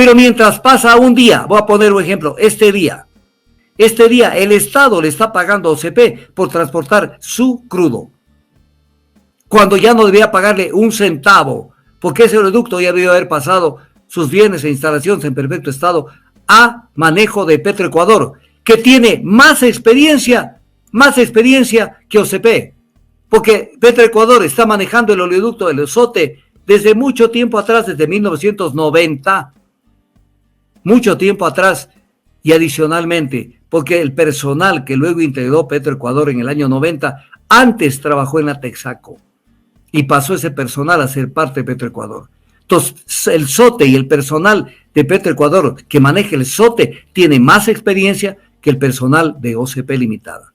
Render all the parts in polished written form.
Pero mientras pasa un día, voy a poner un ejemplo, este día el Estado le está pagando a OCP por transportar su crudo, cuando ya no debía pagarle un centavo, porque ese oleoducto ya debió haber pasado sus bienes e instalaciones en perfecto estado a manejo de Petroecuador, que tiene más experiencia que OCP, porque Petroecuador está manejando el oleoducto del Sote desde mucho tiempo atrás, desde 1990, mucho tiempo atrás, y adicionalmente, porque el personal que luego integró Petroecuador en el año 90, antes trabajó en la Texaco, y pasó ese personal a ser parte de Petroecuador. Entonces, el SOTE y el personal de Petroecuador que maneja el SOTE tiene más experiencia que el personal de OCP Limitada.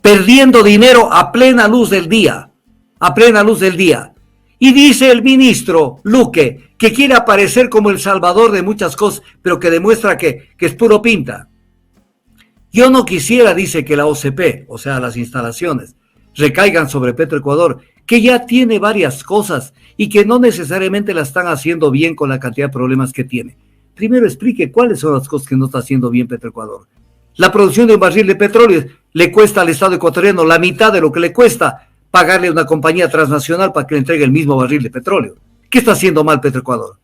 Perdiendo dinero a plena luz del día. Y dice el ministro Luque que quiere aparecer como el salvador de muchas cosas, pero que demuestra que es puro pinta. Yo no quisiera, dice, que la OCP, o sea, las instalaciones, recaigan sobre Petroecuador, que ya tiene varias cosas y que no necesariamente la están haciendo bien con la cantidad de problemas que tiene. Primero explique cuáles son las cosas que no está haciendo bien Petroecuador. La producción de un barril de petróleo le cuesta al Estado ecuatoriano la mitad de lo que le cuesta pagarle a una compañía transnacional para que le entregue el mismo barril de petróleo. ¿Qué está haciendo mal Petroecuador?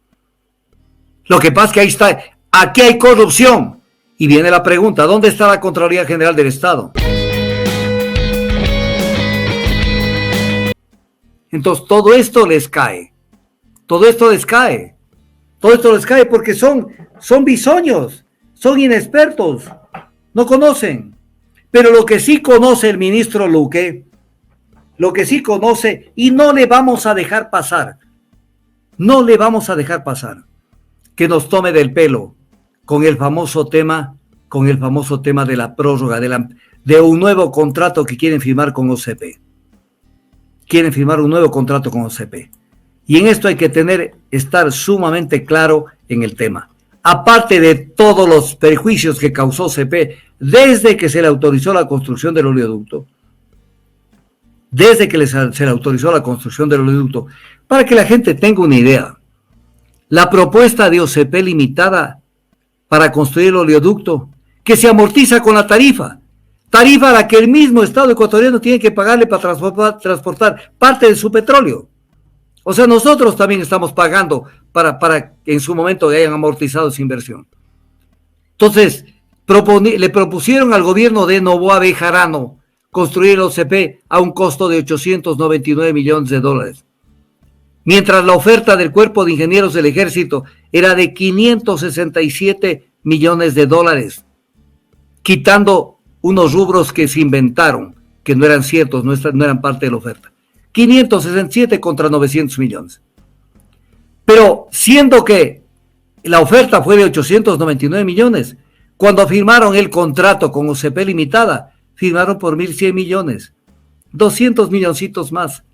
Lo que pasa es que aquí hay corrupción. Y viene la pregunta, ¿dónde está la Contraloría General del Estado? Entonces todo esto les cae porque son bisoños, son inexpertos, no conocen. Pero lo que sí conoce el ministro Luque, y no le vamos a dejar pasar, que nos tome del pelo con el famoso tema de la prórroga, de un nuevo contrato que quieren firmar con OCP. Quieren firmar un nuevo contrato con OCP. Y en esto hay que estar sumamente claro en el tema. Aparte de todos los perjuicios que causó OCP desde que se le autorizó la construcción del oleoducto, para que la gente tenga una idea, la propuesta de OCP Limitada para construir el oleoducto, que se amortiza con la tarifa a la que el mismo Estado ecuatoriano tiene que pagarle para transportar parte de su petróleo. O sea, nosotros también estamos pagando para que en su momento hayan amortizado esa inversión. Entonces, le propusieron al gobierno de Noboa Bejarano construir el OCP a un costo de $899 millones, mientras la oferta del Cuerpo de Ingenieros del Ejército era de $567 millones, quitando unos rubros que se inventaron, que no eran ciertos, no eran parte de la oferta. 567 contra 900 millones. Pero siendo que la oferta fue de 899 millones, cuando firmaron el contrato con OCP Limitada, firmaron por 1.100 millones, 200 milloncitos más,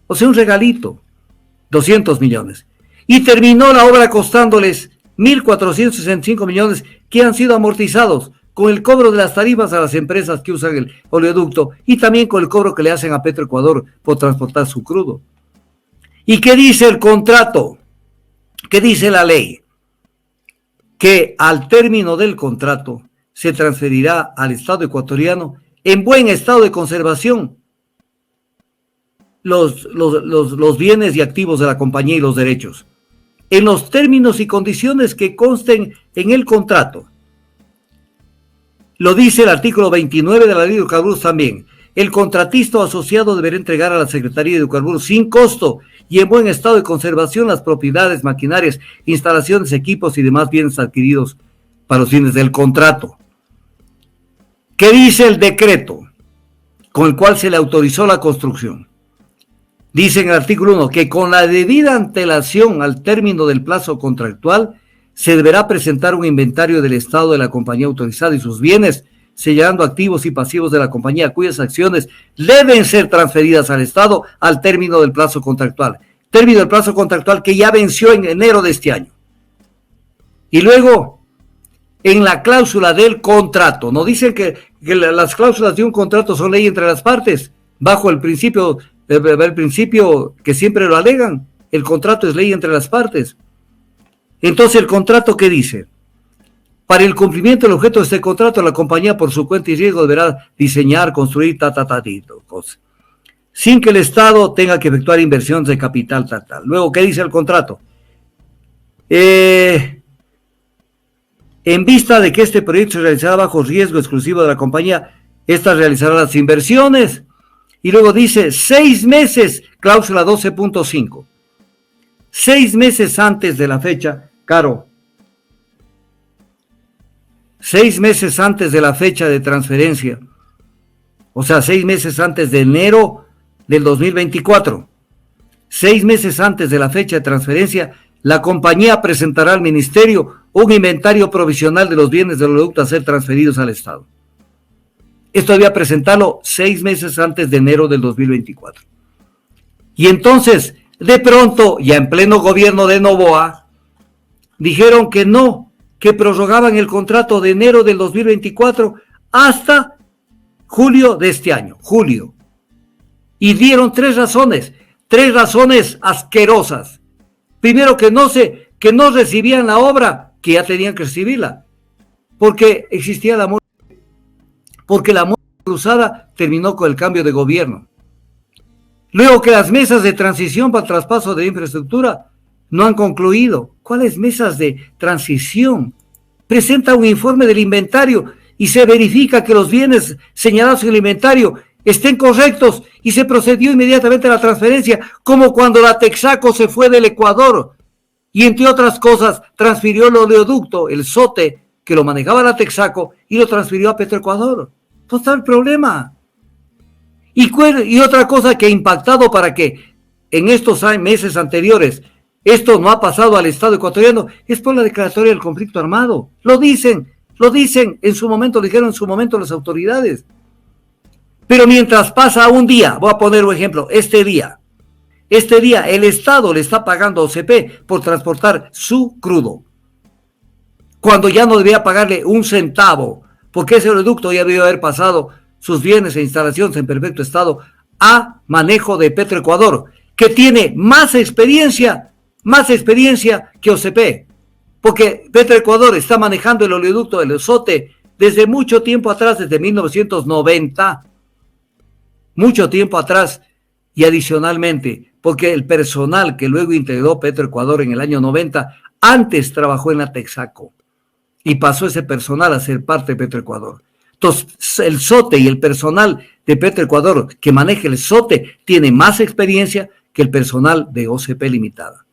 o sea, un regalito, 200 millones. Y terminó la obra costándoles 1.465 millones que han sido amortizados con el cobro de las tarifas a las empresas que usan el oleoducto y también con el cobro que le hacen a Petroecuador por transportar su crudo. ¿Y qué dice el contrato? ¿Qué dice la ley? Que al término del contrato se transferirá al Estado ecuatoriano en buen estado de conservación los bienes y activos de la compañía y los derechos, en los términos y condiciones que consten en el contrato. Lo dice el artículo 29 de la Ley de Hidrocarburos también. El contratista o asociado deberá entregar a la Secretaría de Hidrocarburos sin costo y en buen estado de conservación las propiedades, maquinarias, instalaciones, equipos y demás bienes adquiridos para los fines del contrato. ¿Qué dice el decreto con el cual se le autorizó la construcción? Dice en el artículo 1 que con la debida antelación al término del plazo contractual se deberá presentar un inventario del estado de la compañía autorizada y sus bienes, sellando activos y pasivos de la compañía cuyas acciones deben ser transferidas al Estado al término del plazo contractual. Término del plazo contractual que ya venció en enero de este año. Y luego, en la cláusula del contrato, no dicen que las cláusulas de un contrato son ley entre las partes, bajo el principio que siempre lo alegan, el contrato es ley entre las partes. Entonces, ¿el contrato qué dice? Para el cumplimiento del objeto de este contrato, la compañía por su cuenta y riesgo deberá diseñar, construir, cosas, sin que el Estado tenga que efectuar inversiones de capital, Luego, ¿qué dice el contrato? En vista de que este proyecto se realizará bajo riesgo exclusivo de la compañía, esta realizará las inversiones. Y luego dice 6 meses, cláusula 12.5. 6 meses antes de la fecha, Caro. 6 meses antes de la fecha de transferencia. O sea, 6 meses antes de enero del 2024. 6 meses antes de la fecha de transferencia, la compañía presentará al ministerio un inventario provisional de los bienes del oleoducto a ser transferidos al Estado. Esto debía presentarlo 6 meses antes de enero del 2024. Y entonces, de pronto, ya en pleno gobierno de Noboa, dijeron que no, que prorrogaban el contrato de enero del 2024 hasta julio de este año, julio. Y dieron 3 razones asquerosas. Primero, que no recibían la obra, que ya tenían que recibirla, porque existía la muerte, porque la muerte cruzada terminó con el cambio de gobierno. Luego, que las mesas de transición para el traspaso de infraestructura no han concluido. ¿Cuáles mesas de transición? Presenta un informe del inventario y se verifica que los bienes señalados en el inventario estén correctos y se procedió inmediatamente a la transferencia, como cuando la Texaco se fue del Ecuador y, entre otras cosas, transfirió el oleoducto, el SOTE, que lo manejaba la Texaco, y lo transfirió a Petroecuador. ¿Dónde está el problema? Y otra cosa que ha impactado para que en estos meses anteriores esto no ha pasado al Estado ecuatoriano es por la declaratoria del conflicto armado. Lo dicen en su momento, lo dijeron en su momento las autoridades. Pero mientras pasa un día, voy a poner un ejemplo, este día el Estado le está pagando a OCP por transportar su crudo, cuando ya no debía pagarle un centavo, porque ese oleoducto ya debió haber pasado sus bienes e instalaciones en perfecto estado a manejo de Petroecuador, que tiene más experiencia que OCP, porque Petroecuador está manejando el oleoducto del SOTE desde mucho tiempo atrás, desde 1990, mucho tiempo atrás, y adicionalmente, porque el personal que luego integró Petroecuador en el año 90, antes trabajó en la Texaco, y pasó ese personal a ser parte de Petroecuador. Entonces, el SOTE y el personal de Petroecuador que maneja el SOTE tiene más experiencia que el personal de OCP Limitada.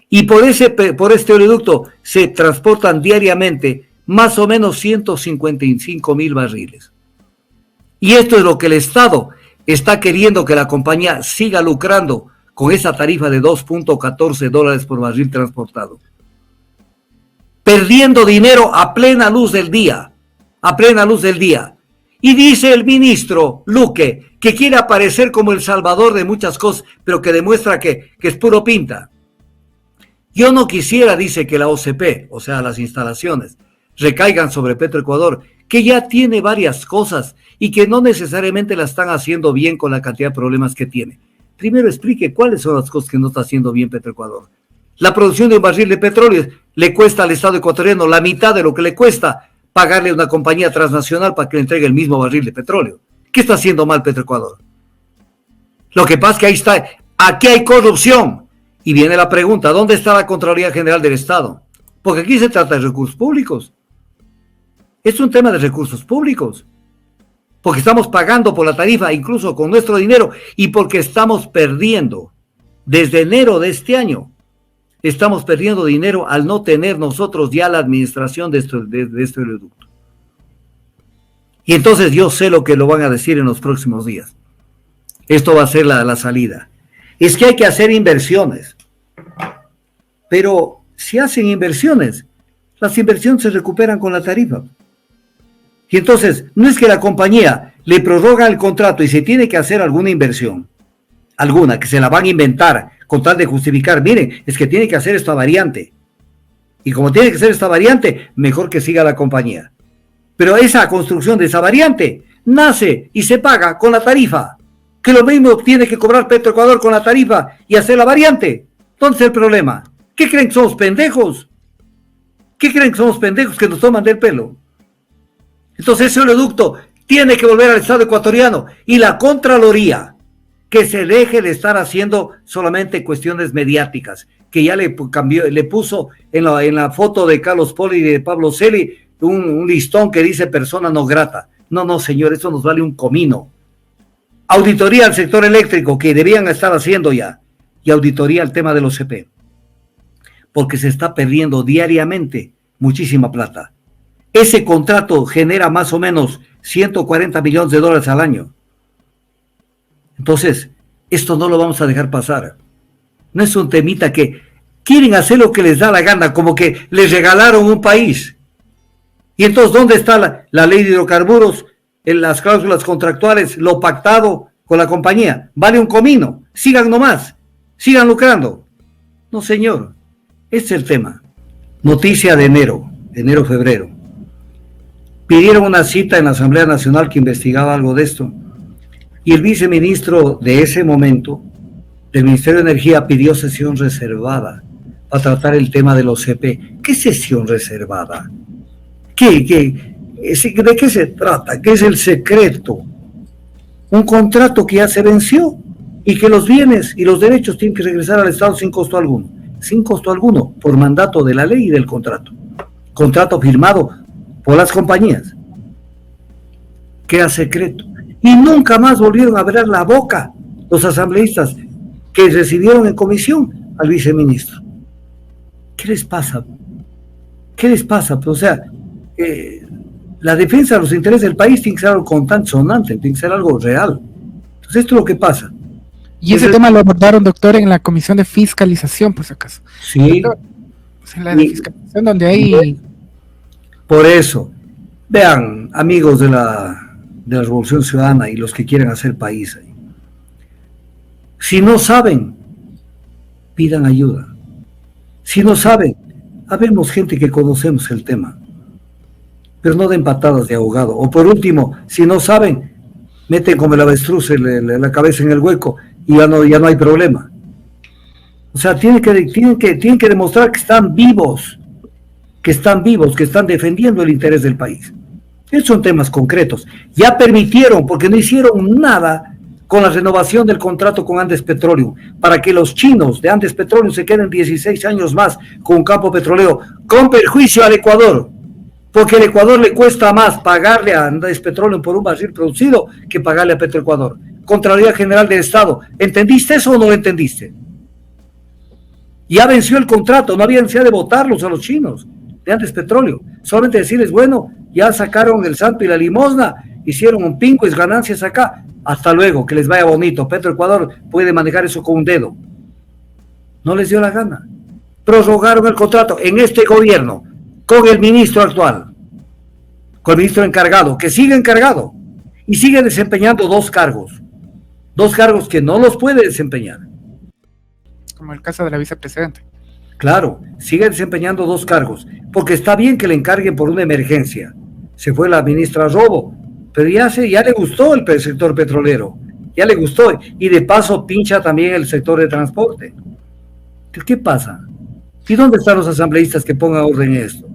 Y por este oleoducto se transportan diariamente más o menos 155,000 barriles. Y esto es lo que el Estado está queriendo, que la compañía siga lucrando con esa tarifa de $2.14 por barril transportado. Perdiendo dinero a plena luz del día. Y dice el ministro Luque que quiere aparecer como el salvador de muchas cosas, pero que demuestra que es puro pinta. Yo no quisiera, dice, que la OCP, o sea, las instalaciones, recaigan sobre Petroecuador, que ya tiene varias cosas y que no necesariamente la están haciendo bien con la cantidad de problemas que tiene. Primero explique cuáles son las cosas que no está haciendo bien Petroecuador. La producción de un barril de petróleo le cuesta al Estado ecuatoriano la mitad de lo que le cuesta pagarle a una compañía transnacional para que le entregue el mismo barril de petróleo. ¿Qué está haciendo mal Petroecuador? Lo que pasa es que aquí hay corrupción. Y viene la pregunta, ¿dónde está la Contraloría General del Estado? Porque aquí se trata de recursos públicos. Es un tema de recursos públicos. Porque estamos pagando por la tarifa, incluso con nuestro dinero, y porque estamos perdiendo, desde enero de este año, estamos perdiendo dinero al no tener nosotros ya la administración de este oleoducto. Y entonces yo sé lo que lo van a decir en los próximos días. Esto va a ser la salida. Es que hay que hacer inversiones. Pero si hacen inversiones, las inversiones se recuperan con la tarifa. Y entonces, no es que la compañía le prorroga el contrato y se tiene que hacer alguna inversión, alguna, que se la van a inventar con tal de justificar, miren, es que tiene que hacer esta variante. Y como tiene que hacer esta variante, mejor que siga la compañía. Pero esa construcción de esa variante nace y se paga con la tarifa, que lo mismo tiene que cobrar Petroecuador con la tarifa y hacer la variante. ¿Dónde está el problema? ¿Qué creen que somos pendejos? ¿Qué creen que somos pendejos que nos toman del pelo? Entonces ese oleoducto tiene que volver al Estado ecuatoriano y la Contraloría que se deje de estar haciendo solamente cuestiones mediáticas, que ya le cambió, le puso en la foto de Carlos Poli y de Pablo Celi un listón que dice persona no grata. No, no, señor, eso nos vale un comino. Auditoría al sector eléctrico, que debían estar haciendo ya, y auditoría al tema de los CP, porque se está perdiendo diariamente muchísima plata. Ese contrato genera más o menos 140 millones de dólares al año. Entonces, esto no lo vamos a dejar pasar. No es un temita que quieren hacer lo que les da la gana, como que les regalaron un país. Y entonces, ¿dónde está la ley de hidrocarburos, en las cláusulas contractuales, lo pactado con la compañía? Vale un comino. Sigan nomás, sigan lucrando. No, señor, ese es el tema. Noticia de enero, febrero. Pidieron una cita en la Asamblea Nacional que investigaba algo de esto. Y el viceministro de ese momento, del Ministerio de Energía, pidió sesión reservada para tratar el tema de los CP. ¿Qué sesión reservada? ¿De qué se trata? ¿Qué es el secreto? Un contrato que ya se venció y que los bienes y los derechos tienen que regresar al Estado sin costo alguno. Sin costo alguno, por mandato de la ley y del contrato. Contrato firmado por las compañías. Queda secreto. Y nunca más volvieron a abrir la boca los asambleístas que recibieron en comisión al viceministro. ¿Qué les pasa? ¿Qué les pasa? Pues, o sea, la defensa de los intereses del país tiene que ser algo constante, sonante, tiene que ser algo real. Entonces, esto es lo que pasa. Y ese tema lo abordaron, doctor, en la comisión de fiscalización, por si acaso. Sí. Doctor, en la de fiscalización donde hay... Por eso, vean, amigos de la Revolución Ciudadana y los que quieren hacer país ahí. Si no saben, pidan ayuda. Si no saben, habemos gente que conocemos el tema, pero no den patadas de ahogado. O por último, si no saben, meten como el avestruz la cabeza en el hueco y ya no hay problema. O sea, tienen que demostrar que están vivos, que están defendiendo el interés del país. Esos son temas concretos. Ya permitieron, porque no hicieron nada con la renovación del contrato con Andes Petroleum, para que los chinos de Andes Petroleum se queden 16 años más con un campo petrolero, con perjuicio al Ecuador, porque al Ecuador le cuesta más pagarle a Andes Petroleum por un barril producido que pagarle a Petroecuador. Contraloría General del Estado, ¿entendiste eso o no lo entendiste? Ya venció el contrato, no había necesidad de votarlos a los chinos de Andes Petroleum, solamente decirles, bueno, ya sacaron el santo y la limosna, hicieron un pingo y ganancias acá, hasta luego, que les vaya bonito. Petroecuador puede manejar eso con un dedo. No les dio la gana. Prorrogaron el contrato en este gobierno, con el ministro actual, con el ministro encargado, que sigue encargado, y sigue desempeñando dos cargos que no los puede desempeñar. Como el caso de la vicepresidenta. Claro, sigue desempeñando dos cargos, porque está bien que le encarguen por una emergencia. Se fue la ministra Robo, pero ya le gustó el sector petrolero, ya le gustó, y de paso pincha también el sector de transporte. ¿Qué pasa? ¿Y dónde están los asambleístas que pongan orden en esto?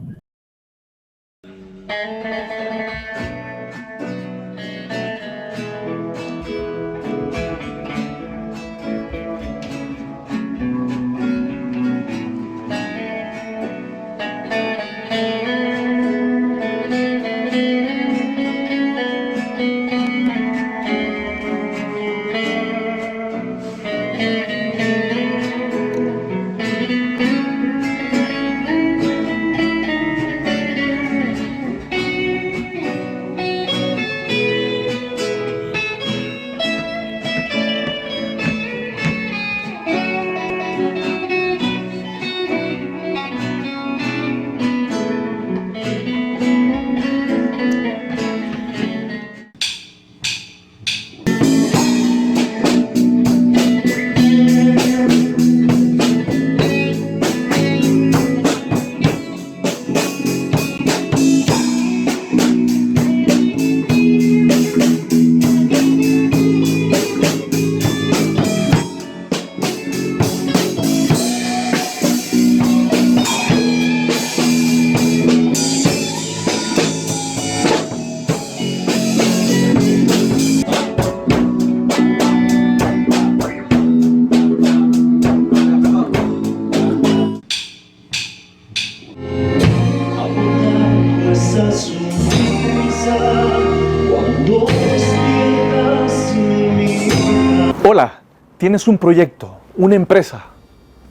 Hola, ¿tienes un proyecto, una empresa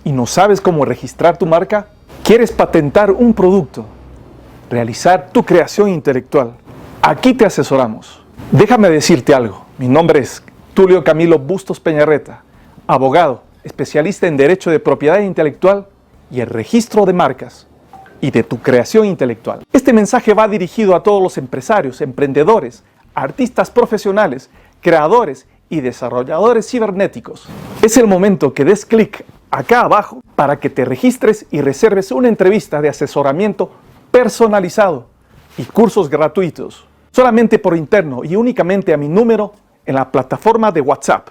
y no sabes cómo registrar tu marca? ¿Quieres patentar un producto? ¿Realizar tu creación intelectual? Aquí te asesoramos. Déjame decirte algo. Mi nombre es Tulio Camilo Bustos Peñarreta, abogado, especialista en Derecho de Propiedad Intelectual y el registro de marcas y de tu creación intelectual. Este mensaje va dirigido a todos los empresarios, emprendedores, artistas profesionales, creadores y desarrolladores cibernéticos. Es el momento que des clic acá abajo para que te registres y reserves una entrevista de asesoramiento personalizado y cursos gratuitos, solamente por interno y únicamente a mi número en la plataforma de WhatsApp.